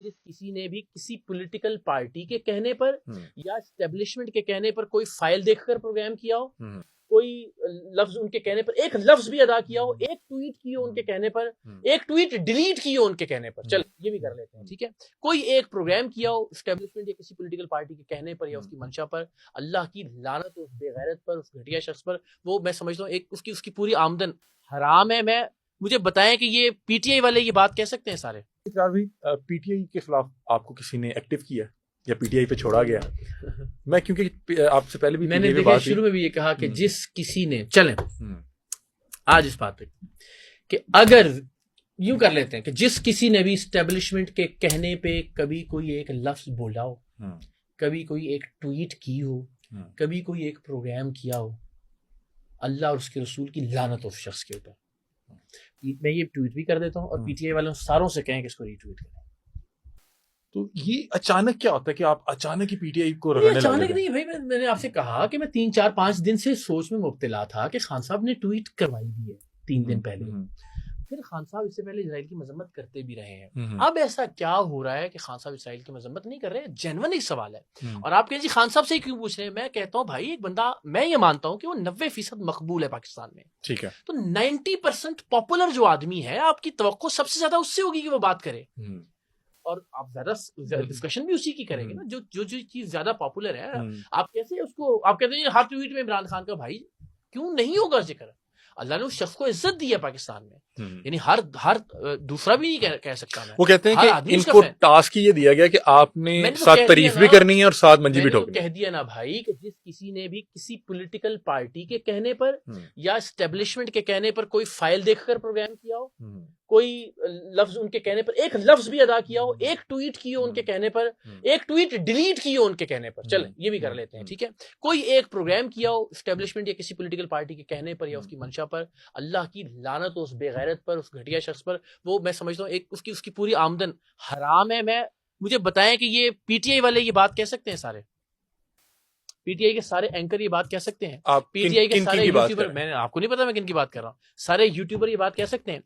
जिस किसी ने भी किसी पॉलिटिकल पार्टी के कहने पर या एस्टेब्लिशमेंट के कहने पर कोई फाइल देखकर प्रोग्राम किया हो, कोई लफ्ज उनके कहने पर एक लफ्ज भी अदा किया हो, एक ट्वीट की हो उनके कहने पर, एक ट्वीट डिलीट की हो उनके कहने पर, चल ये भी कर लेते हैं, ठीक है, कोई एक प्रोग्राम किया हो एस्टेब्लिशमेंट या किसी पॉलिटिकल पार्टी के कहने पर या उसकी मंशा पर, अल्लाह की लानत हो उस बेगैरत पर, उस घटिया शख्स पर। वो मैं समझता हूँ एक उसकी पूरी आमदन हराम है। मुझे बताएं कि ये पीटीआई वाले ये बात कह सकते हैं सारे? पीटीआई के खिलाफ आपको किसी ने एक्टिव किया या पीटीआई पे छोड़ा गया? मैं क्योंकि आपसे पहले भी मैंने देखा शुरू में भी ये कहा कि जिस किसी ने चले आज इस बात पे कि अगर यूं कर लेते हैं कि जिस किसी ने भी एस्टेब्लिशमेंट के कहने पे कभी कोई एक लफ्ज बोला हो, कभी कोई एक ट्वीट की हो, कभी कोई एक प्रोग्राम किया हो, अल्लाह और उसके रसूल की लानत हो उस शख्स के ऊपर। मैं ये ट्वीट भी कर देता हूँ और पीटीआई वालों सारों से कहें कि इसको रीट्वीट करें। तो ये अचानक क्या होता है कि आप अचानक ही पीटीआई को रगड़ने लगे? अचानक नहीं भाई, मैंने आपसे कहा कि मैं 3-4-5 दिन से सोच में मुब्तला था कि खान साहब ने ट्वीट करवाई दी है 3 दिन पहले। फिर खान साहब इससे पहले इजराइल की मजम्मत करते भी रहे हैं। अब ऐसा क्या हो रहा है कि खान साहब इजराइल की मजम्मत नहीं कर रहे हैं? जेन्युइन ही सवाल है। और आप कहें जी खान साहब से ही क्यों पूछ रहे हैं? मैं कहता हूँ भाई एक बंदा, मैं ये मानता हूँ कि वो 90% मकबूल है पाकिस्तान में, ठीक है, तो 90% पॉपुलर जो आदमी है, आपकी तवक्को सबसे ज्यादा उससे होगी कि वो बात करे, और आप ज्यादा डिस्कशन भी उसी की करेंगे ना, जो चीज ज्यादा पॉपुलर है। आप कैसे उसको, आप कहते हैं हर ट्वीट में इमरान खान का, भाई क्यों नहीं होगा जिक्र? अल्लाह ने उस शख्स को इज्जत दी है पाकिस्तान में, यानी हर दूसरा भी नहीं कह सकता मैं। वो कहते हैं कि इनको टास्क ये दिया गया कि आपने साथ तारीफ भी करनी है और साथ मंजी भी ठोकनी है। कह दिया ना भाई कि जिस किसी ने भी किसी पॉलिटिकल पार्टी के कहने पर या एस्टेब्लिशमेंट के कहने पर कोई फाइल देखकर प्रोग्राम किया हो, कोई लफ्ज उनके कहने पर एक लफ्ज भी अदा किया हो, एक ट्वीट की हो उनके कहने पर, एक ट्वीट डिलीट की हो उनके कहने पर, चल ये भी कर लेते हैं, ठीक है, कोई एक प्रोग्राम किया हो एस्टेब्लिशमेंट या किसी पॉलिटिकल पार्टी के कहने पर या उसकी मंशा पर, अल्लाह की लानत हो उस बेगैरत पर, उस घटिया शख्स पर। वो मैं समझता हूँ एक उसकी पूरी आमदन हराम है। मुझे बताएं कि ये पीटीआई वाले ये बात कह सकते हैं सारे? पीटीआई के सारे एंकर ये बात कह सकते हैं? पीटीआई के सारे यूट्यूबर, मैंने आपको नहीं पता मैं किन की बात कर रहा हूँ, सारे यूट्यूबर ये बात कह सकते हैं?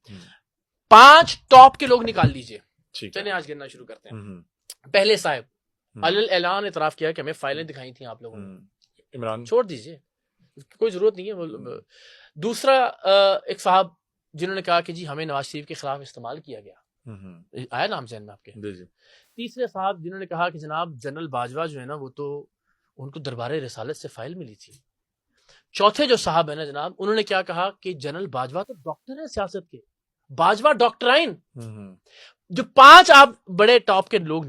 5 टॉप के लोग निकाल लीजिए, चलिए आज गिनना शुरू करते हैं। पहले साहब अलल ऐलान इतराफ किया कि हमें फाइलें दिखाई थी आप लोगों ने, इमरान छोड़ दीजिए, कोई जरूरत नहीं है। दूसरा एक साहब जिन्होंने कहा कि जी हमें नवाज शरीफ के खिलाफ इस्तेमाल किया गया, आया नाम जहन में आपके? तीसरे साहब जिन्होंने कहा कि जनाब जनरल बाजवा जो है ना, वो तो उनको दरबार रिसालत से फाइल मिली थी। चौथे जो साहब है ना जनाब, उन्होंने क्या कहा कि जनरल बाजवा तो डॉक्टर है सियासत के, बाजवा डॉक्टराइन। जो 5 आप बड़े टॉप के लोग